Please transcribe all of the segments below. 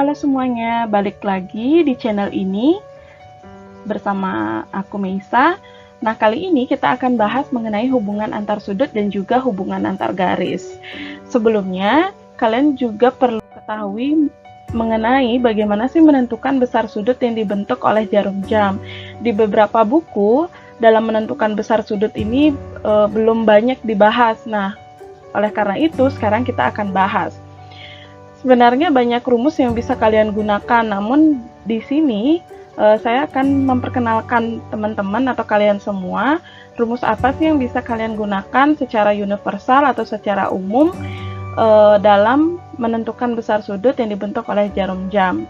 Halo semuanya, balik lagi di channel ini bersama aku Meisa. Nah, kali ini kita akan bahas mengenai hubungan antar sudut dan juga hubungan antar garis. Sebelumnya, kalian juga perlu ketahui mengenai bagaimana sih menentukan besar sudut yang dibentuk oleh jarum jam. Di beberapa buku, dalam menentukan besar sudut ini belum banyak dibahas. Nah, oleh karena itu, sekarang kita akan bahas. Sebenarnya banyak rumus yang bisa kalian gunakan, namun di sini saya akan memperkenalkan teman-teman atau kalian semua rumus apa sih yang bisa kalian gunakan secara universal atau secara umum dalam menentukan besar sudut yang dibentuk oleh jarum jam.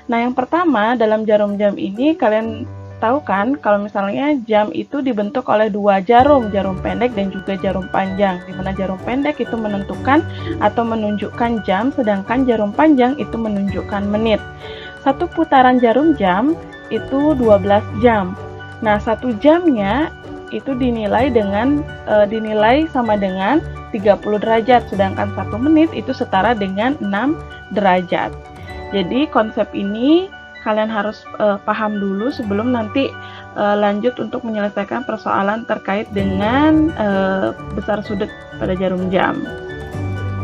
Nah, yang pertama, dalam jarum jam ini kalian tahu kan kalau misalnya jam itu dibentuk oleh dua jarum pendek dan juga jarum panjang, di mana jarum pendek itu menentukan atau menunjukkan jam, sedangkan jarum panjang itu menunjukkan menit. Satu putaran jarum jam itu 12 jam. Nah, satu jamnya itu dinilai sama dengan 30 derajat, sedangkan 1 menit itu setara dengan 6 derajat. Jadi konsep ini kalian harus paham dulu sebelum nanti lanjut untuk menyelesaikan persoalan terkait dengan besar sudut pada jarum jam.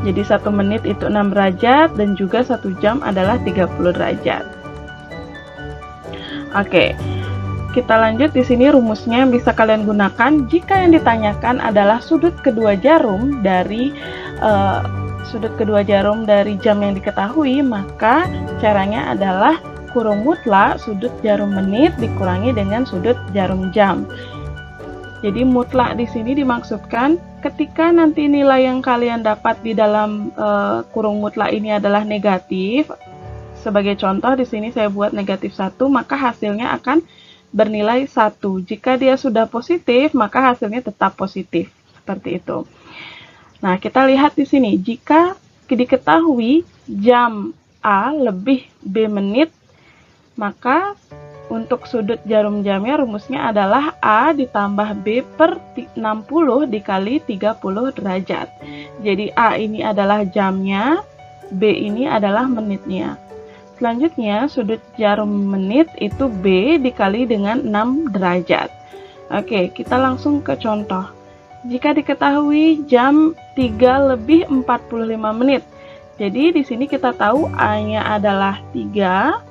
Jadi 1 menit itu 6 derajat dan juga 1 jam adalah 30 derajat. Oke, kita lanjut. Di sini rumusnya yang bisa kalian gunakan jika yang ditanyakan adalah sudut kedua jarum dari jam yang diketahui, maka caranya adalah kurung mutlak sudut jarum menit dikurangi dengan sudut jarum jam. Jadi mutlak di sini dimaksudkan ketika nanti nilai yang kalian dapat di dalam kurung mutlak ini adalah negatif. Sebagai contoh di sini saya buat negatif 1, maka hasilnya akan bernilai 1. Jika dia sudah positif, maka hasilnya tetap positif. Seperti itu. Nah, kita lihat di sini, jika diketahui jam A lebih B menit, maka untuk sudut jarum jamnya rumusnya adalah A ditambah B per 60 dikali 30 derajat. Jadi A ini adalah jamnya, B ini adalah menitnya. Selanjutnya sudut jarum menit itu B dikali dengan 6 derajat. Oke, kita langsung ke contoh. Jika diketahui jam 3 lebih 45 menit. Jadi di sini kita tahu A-nya adalah 3,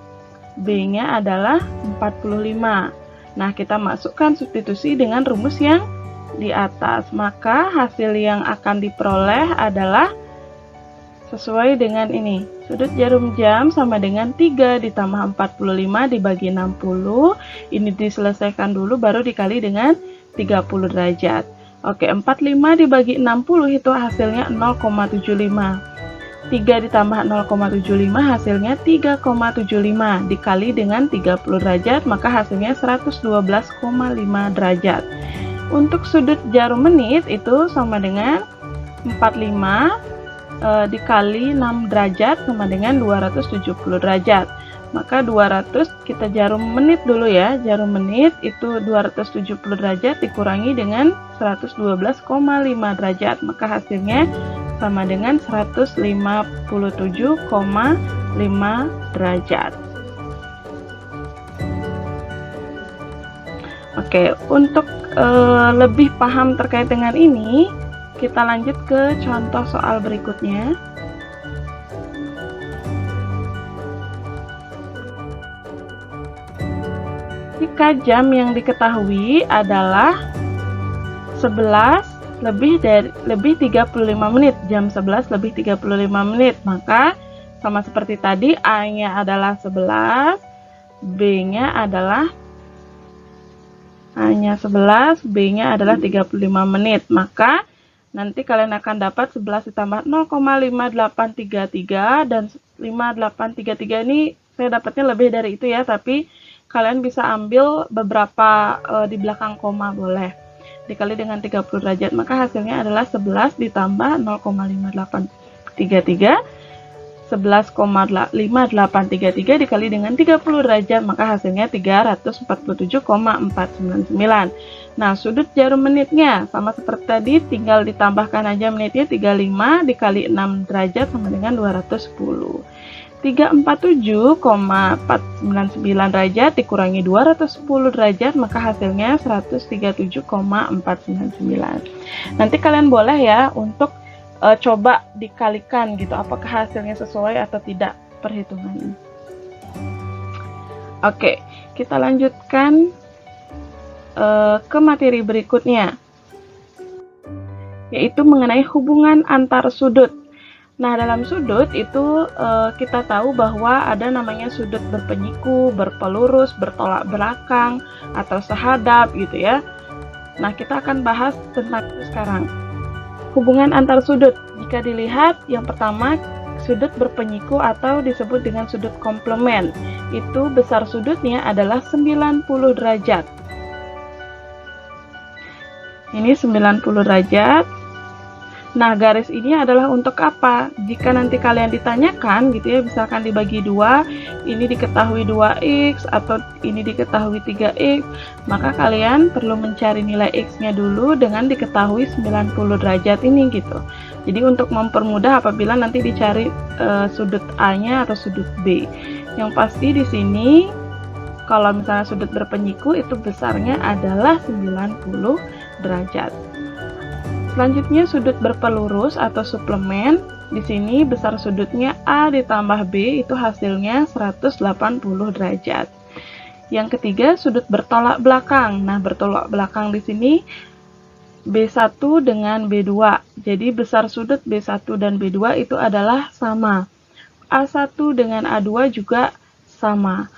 B-nya adalah 45. Nah, kita masukkan substitusi dengan rumus yang di atas. Maka hasil yang akan diperoleh adalah sesuai dengan ini. Sudut jarum jam sama dengan 3 ditambah 45 dibagi 60. Ini diselesaikan dulu baru dikali dengan 30 derajat. Oke, 45 dibagi 60 itu hasilnya 0,75. 3 ditambah 0,75 hasilnya 3,75 dikali dengan 30 derajat, maka hasilnya 112,5 derajat. Untuk sudut jarum menit itu sama dengan 45 dikali 6 derajat sama dengan 270 derajat. Maka 200 kita jarum menit dulu ya. Jarum menit itu 270 derajat dikurangi dengan 112,5 derajat, maka hasilnya sama dengan 157,5 derajat. Oke, untuk lebih paham terkait dengan ini, kita lanjut ke contoh soal berikutnya. Jika jam yang diketahui adalah 11 lebih 35 menit, jam 11 lebih 35 menit, maka sama seperti tadi, A-nya adalah 11, B-nya adalah A-nya 11, B-nya adalah 35 menit. Maka nanti kalian akan dapat 11 ditambah 0,5833 dan 5833 ini saya dapatnya lebih dari itu ya, tapi kalian bisa ambil beberapa di belakang koma boleh. Dikali dengan 30 derajat, maka hasilnya adalah 11 ditambah 0,5833, 11,5833 dikali dengan 30 derajat, maka hasilnya 347,499. Nah, sudut jarum menitnya sama seperti tadi, tinggal ditambahkan aja menitnya 35 dikali 6 derajat sama dengan 210. 347,499 derajat dikurangi 210 derajat, maka hasilnya 137,499. Nanti kalian boleh ya untuk coba dikalikan gitu, apakah hasilnya sesuai atau tidak perhitungannya. Oke, kita lanjutkan ke materi berikutnya, yaitu mengenai hubungan antar sudut. Nah, dalam sudut itu kita tahu bahwa ada namanya sudut berpenyiku, berpelurus, bertolak belakang, atau sehadap gitu ya. Nah, kita akan bahas tentang itu sekarang. Hubungan antar sudut, jika dilihat yang pertama sudut berpenyiku atau disebut dengan sudut komplement, itu besar sudutnya adalah 90 derajat. Ini 90 derajat. Nah, garis ini adalah untuk apa? Jika nanti kalian ditanyakan gitu ya, misalkan dibagi 2, ini diketahui 2x atau ini diketahui 3x, maka kalian perlu mencari nilai x-nya dulu dengan diketahui 90 derajat ini gitu. Jadi untuk mempermudah apabila nanti dicari sudut A-nya atau sudut B. Yang pasti di sini kalau misalnya sudut berpenyiku itu besarnya adalah 90 derajat. Selanjutnya sudut berpelurus atau suplemen. Di sini besar sudutnya A ditambah B itu hasilnya 180 derajat. Yang ketiga sudut bertolak belakang. Nah, bertolak belakang di sini B1 dengan B2. Jadi besar sudut B1 dan B2 itu adalah sama. A1 dengan A2 juga sama.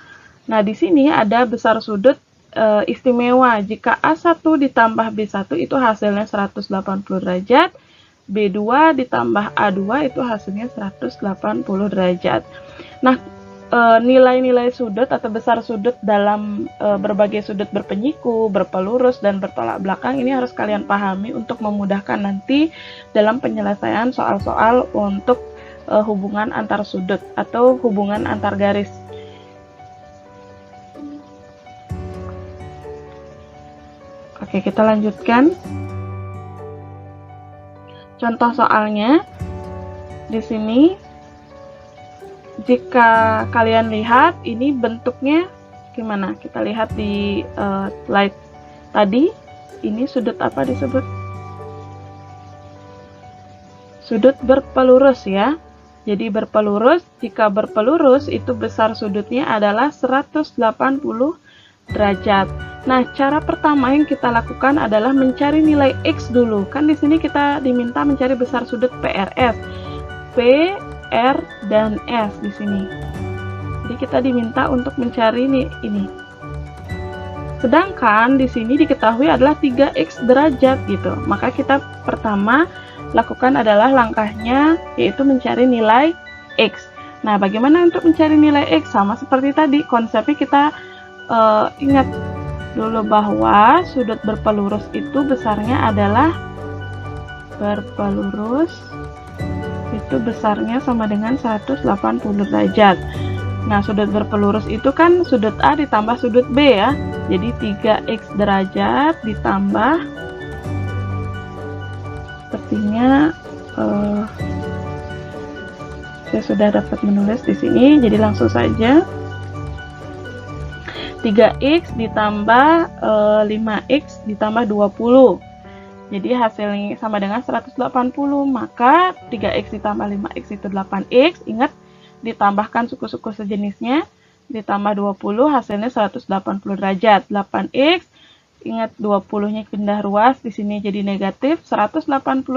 Nah, di sini ada besar sudut istimewa. Jika A1 ditambah B1 itu hasilnya 180 derajat, B2 ditambah A2 itu hasilnya 180 derajat. Nah, nilai-nilai sudut atau besar sudut dalam berbagai sudut berpenyiku, berpelurus, dan bertolak belakang ini harus kalian pahami untuk memudahkan nanti dalam penyelesaian soal-soal untuk hubungan antar sudut atau hubungan antar garis. Oke, kita lanjutkan. Contoh soalnya di sini, jika kalian lihat ini bentuknya gimana? Kita lihat di slide tadi. Ini sudut apa disebut? Sudut berpelurus ya. Jadi berpelurus, jika berpelurus itu besar sudutnya adalah 180 derajat. Nah, cara pertama yang kita lakukan adalah mencari nilai X dulu. Kan di sini kita diminta mencari besar sudut PRS. P, R, dan S di sini. Jadi kita diminta untuk mencari ini. Sedangkan di sini diketahui adalah 3X derajat gitu. Maka kita pertama lakukan adalah langkahnya yaitu mencari nilai X. Nah, bagaimana untuk mencari nilai X? Sama seperti tadi, konsepnya kita ingat dulu bahwa sudut berpelurus itu besarnya adalah berpelurus itu besarnya sama dengan 180 derajat. Nah, sudut berpelurus itu kan sudut A ditambah sudut B ya. Jadi 3X derajat ditambah sepertinya saya sudah dapat menulis di sini, jadi langsung saja 3X ditambah 5X ditambah 20. Jadi hasilnya sama dengan 180. Maka 3X ditambah 5X itu 8X. Ingat, ditambahkan suku-suku sejenisnya. Ditambah 20 hasilnya 180 derajat. 8X, ingat 20-nya pindah ruas. Di sini jadi negatif. 180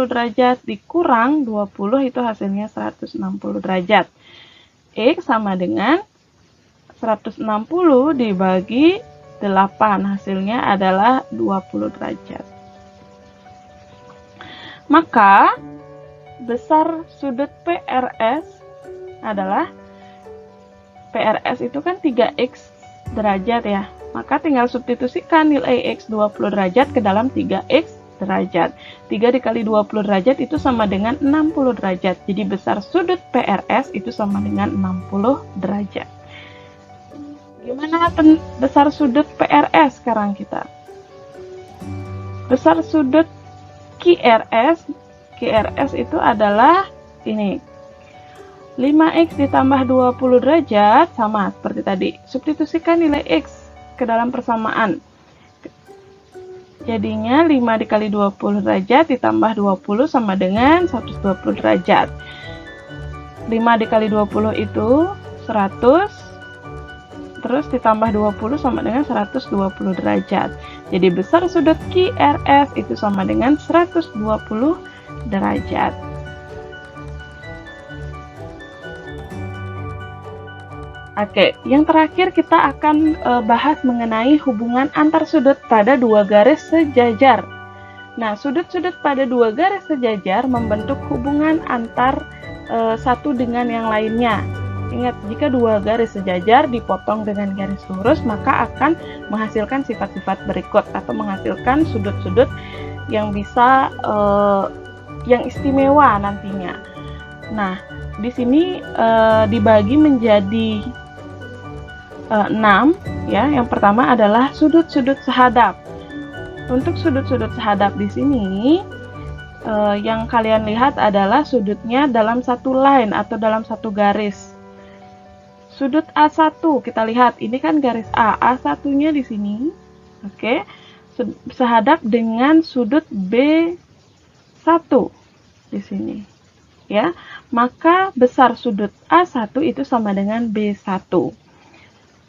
derajat dikurang 20 itu hasilnya 160 derajat. X sama dengan 160 dibagi 8, hasilnya adalah 20 derajat. Maka besar sudut PRS adalah, PRS itu kan 3X derajat ya. Maka tinggal substitusikan nilai X 20 derajat ke dalam 3X derajat. 3 dikali 20 derajat itu sama dengan 60 derajat. Jadi besar sudut PRS itu sama dengan 60 derajat. Gimana besar sudut PRS sekarang kita? Besar sudut QRS itu adalah ini. 5x ditambah 20 derajat sama seperti tadi. Substitusikan nilai x ke dalam persamaan. Jadinya 5 dikali 20 derajat ditambah 20 sama dengan 120 derajat. 5 dikali 20 itu 100, terus ditambah 20 sama dengan 120 derajat. Jadi besar sudut QRS itu sama dengan 120 derajat. Oke, yang terakhir kita akan bahas mengenai hubungan antar sudut pada dua garis sejajar. Nah, sudut-sudut pada dua garis sejajar membentuk hubungan antar satu dengan yang lainnya. Ingat, jika dua garis sejajar dipotong dengan garis lurus, maka akan menghasilkan sifat-sifat berikut atau menghasilkan sudut-sudut yang bisa yang istimewa nantinya. Nah, di sini dibagi menjadi 6 ya. Yang pertama adalah sudut-sudut sehadap. Untuk sudut-sudut sehadap di sini yang kalian lihat adalah sudutnya dalam satu line atau dalam satu garis. Sudut A1 kita lihat, ini kan garis A, A1-nya di sini. Oke. Sehadap dengan sudut B1 di sini. Ya. Maka besar sudut A1 itu sama dengan B1.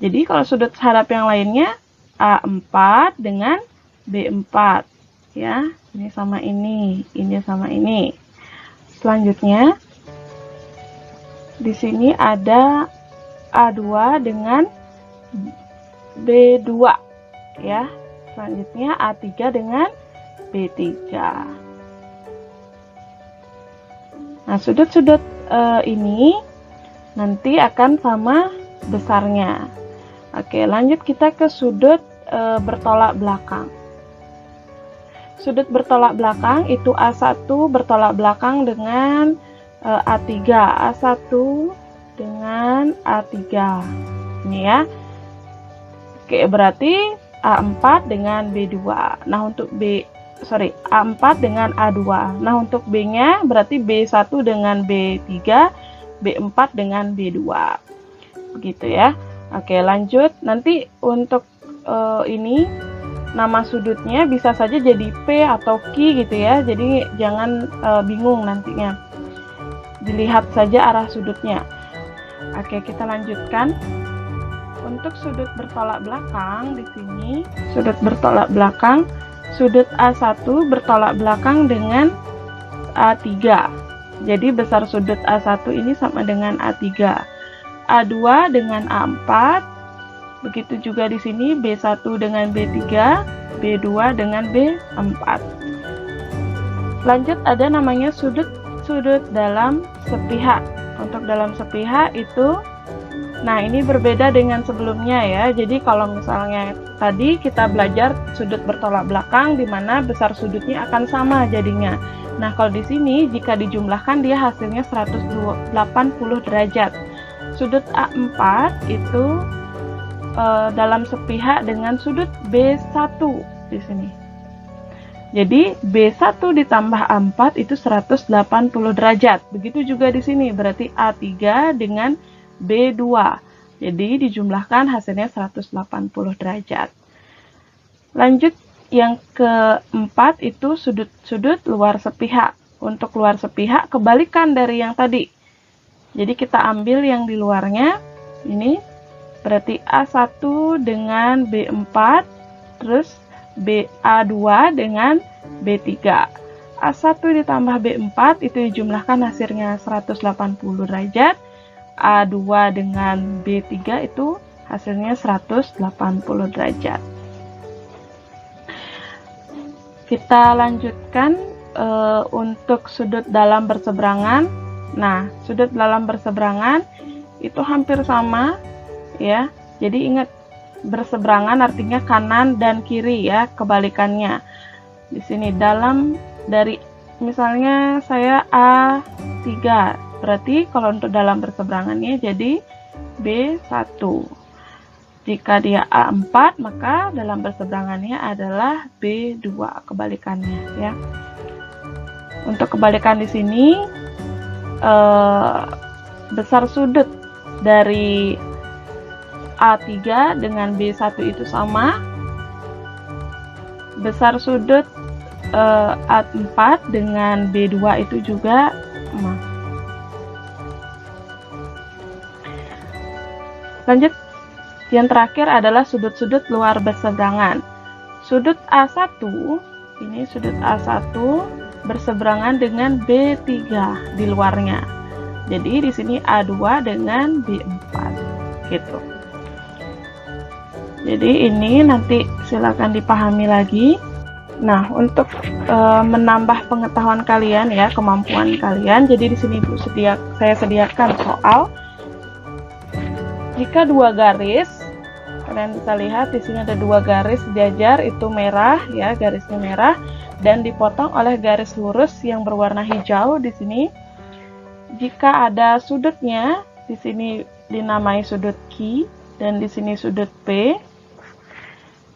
Jadi kalau sudut sehadap yang lainnya A4 dengan B4 ya. Ini sama ini sama ini. Selanjutnya di sini ada A2 dengan B2 ya. Selanjutnya A3 dengan B3. Nah, sudut-sudut ini nanti akan sama besarnya. Oke, lanjut kita ke sudut bertolak belakang. Sudut bertolak belakang itu A1 bertolak belakang dengan A3, A1 dengan A3. Ini ya. Oke, berarti A4 dengan B2. Nah, untuk A4 dengan A2. Nah, untuk B-nya berarti B1 dengan B3, B4 dengan B2. Begitu ya. Oke, lanjut. Nanti untuk ini nama sudutnya bisa saja jadi P atau Q gitu ya. Jadi jangan bingung nantinya. Dilihat saja arah sudutnya. Oke, kita lanjutkan. Untuk sudut bertolak belakang di sini, sudut bertolak belakang, sudut A1 bertolak belakang dengan A3. Jadi besar sudut A1 ini sama dengan A3. A2 dengan A4, begitu juga di sini B1 dengan B3, B2 dengan B4. Lanjut ada namanya sudut dalam sepihak. Untuk dalam sepihak itu, nah ini berbeda dengan sebelumnya ya. Jadi kalau misalnya tadi kita belajar sudut bertolak belakang di mana besar sudutnya akan sama jadinya. Nah kalau di sini jika dijumlahkan dia hasilnya 180 derajat. Sudut A4 itu dalam sepihak dengan sudut B1 di sini. Jadi B1 ditambah A4 itu 180 derajat. Begitu juga di sini, berarti A3 dengan B2. Jadi dijumlahkan hasilnya 180 derajat. Lanjut yang keempat itu sudut-sudut luar sepihak. Untuk luar sepihak kebalikan dari yang tadi. Jadi kita ambil yang di luarnya, ini berarti A1 dengan B4, terus A2 dengan B3. A1 ditambah B4 itu dijumlahkan hasilnya 180 derajat. A2 dengan B3 itu hasilnya 180 derajat. Kita lanjutkan untuk sudut dalam berseberangan. Nah, sudut dalam berseberangan itu hampir sama ya. Jadi ingat, berseberangan artinya kanan dan kiri ya, kebalikannya. Di sini dalam dari misalnya saya A3, berarti kalau untuk dalam berseberangannya jadi B1. Jika dia A4, maka dalam berseberangannya adalah B2, kebalikannya ya. Untuk kebalikan di sini besar sudut dari A3 dengan B1 itu sama, besar sudut A4 dengan B2 itu juga sama. Lanjut, yang terakhir adalah sudut-sudut luar berseberangan. Sudut A1, ini sudut A1 berseberangan dengan B3 di luarnya. Jadi di sini A2 dengan B4 gitu. Jadi ini nanti silakan dipahami lagi. Nah, untuk menambah pengetahuan kalian ya, kemampuan kalian. Jadi di sini saya sediakan soal. Jika dua garis, kalian bisa lihat di sini ada dua garis sejajar, itu merah ya, garisnya merah, dan dipotong oleh garis lurus yang berwarna hijau di sini. Jika ada sudutnya, di sini dinamai sudut Q dan di sini sudut P.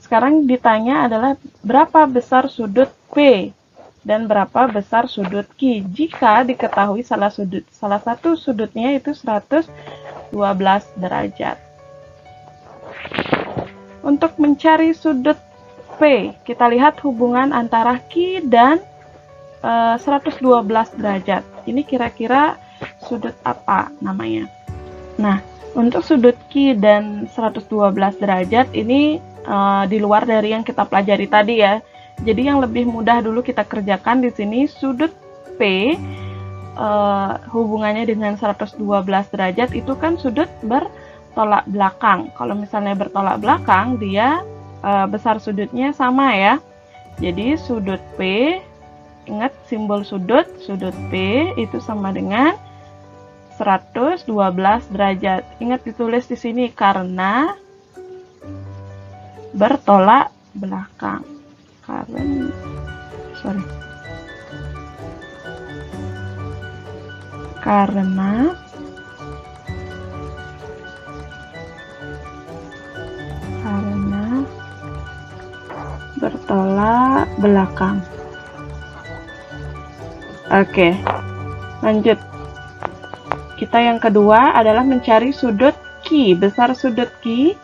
Sekarang ditanya adalah berapa besar sudut P dan berapa besar sudut Q jika diketahui salah satu sudutnya itu 112 derajat. Untuk mencari sudut P, kita lihat hubungan antara Q dan 112 derajat. Ini kira-kira sudut apa namanya? Nah, untuk sudut Q dan 112 derajat ini di luar dari yang kita pelajari tadi ya. Jadi yang lebih mudah dulu kita kerjakan di sini sudut P hubungannya dengan 112 derajat itu kan sudut bertolak belakang. Kalau misalnya bertolak belakang dia besar sudutnya sama ya. Jadi sudut P, ingat simbol sudut P itu sama dengan 112 derajat. Ingat ditulis di sini karena bertolak belakang. Karena bertolak belakang. Oke, lanjut. Kita yang kedua adalah mencari sudut Q, besar sudut Q.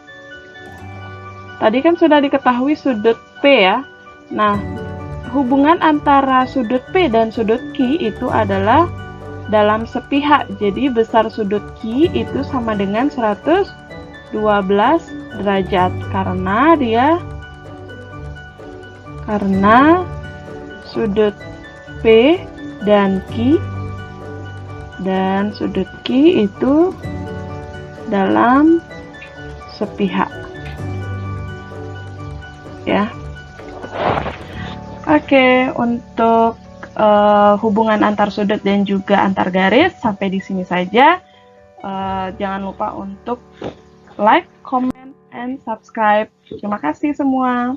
Tadi kan sudah diketahui sudut P ya. Nah, hubungan antara sudut P dan sudut Q itu adalah dalam sepihak. Jadi besar sudut Q itu sama dengan 112 derajat karena sudut P dan Q itu dalam sepihak. Ya. Oke, untuk hubungan antar sudut dan juga antar garis sampai di sini saja. Jangan lupa untuk like, comment, and subscribe. Terima kasih semua.